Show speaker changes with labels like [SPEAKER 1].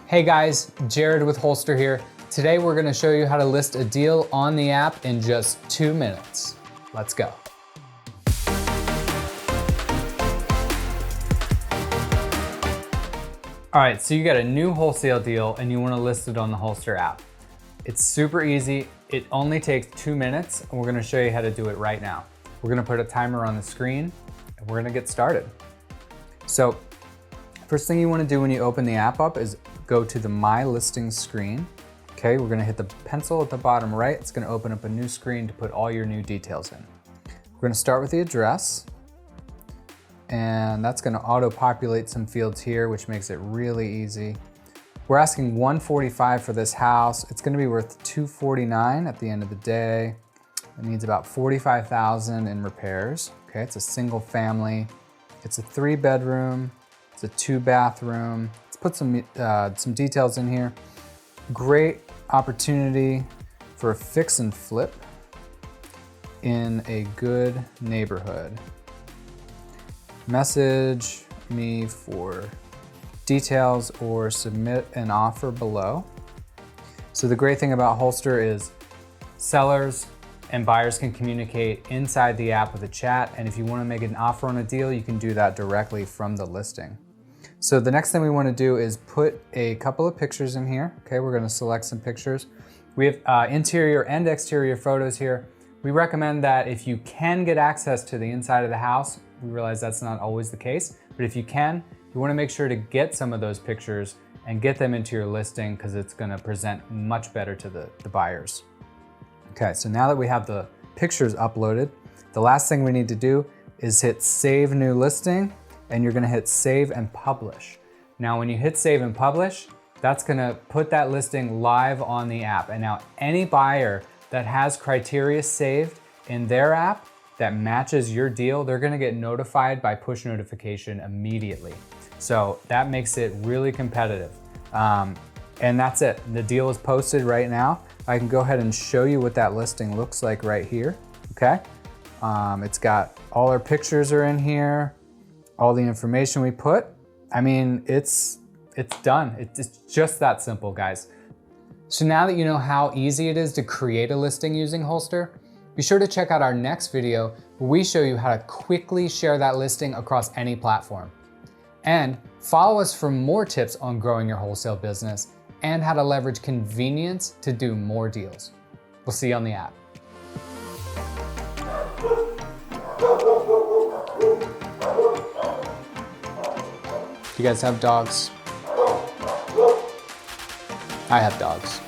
[SPEAKER 1] Hey guys, Jared with Wholster here. Today we're gonna show you how to list a deal on the app in just 2 minutes. Let's go. All right, so you got a new wholesale deal and you wanna list it on the Wholster app. It's super easy. It only takes 2 minutes and we're gonna show you how to do it right now. We're gonna put a timer on the screen and we're gonna get started. So, first thing you wanna do when you open the app up is go to the My Listings screen. Okay, we're gonna hit the pencil at the bottom right. It's gonna open up a new screen to put all your new details in. We're gonna start with the address, and that's gonna auto-populate some fields here, which makes it really easy. We're asking $145 for this house. It's gonna be worth $249 at the end of the day. It needs about $45,000 in repairs. Okay, it's a single family. It's a 3-bedroom. It's a 2-bathroom. Let's put some details in here. Great opportunity for a fix and flip in a good neighborhood. Message me for details or submit an offer below. So the great thing about Wholster is sellers and buyers can communicate inside the app with a chat, and if you want to make an offer on a deal, you can do that directly from the listing. So the next thing we want to do is put a couple of pictures in here. Okay, we're going to select some pictures. We have interior and exterior photos here. We recommend that if you can get access to the inside of the house, we realize that's not always the case, but if you can, you want to make sure to get some of those pictures and get them into your listing because it's going to present much better to the buyers. Okay, so now that we have the pictures uploaded, the last thing we need to do is hit Save New Listing, and you're gonna hit Save and Publish. Now, when you hit Save and Publish, that's gonna put that listing live on the app. And now any buyer that has criteria saved in their app that matches your deal, they're gonna get notified by push notification immediately. So that makes it really competitive. And that's it, the deal is posted right now. I can go ahead and show you what that listing looks like right here, okay? It's got all our pictures are in here, all the information we put. I mean, it's done. It's just that simple, guys. So now that you know how easy it is to create a listing using Wholster, be sure to check out our next video where we show you how to quickly share that listing across any platform. And follow us for more tips on growing your wholesale business and how to leverage convenience to do more deals. We'll see you on the app. You guys have dogs? I have dogs.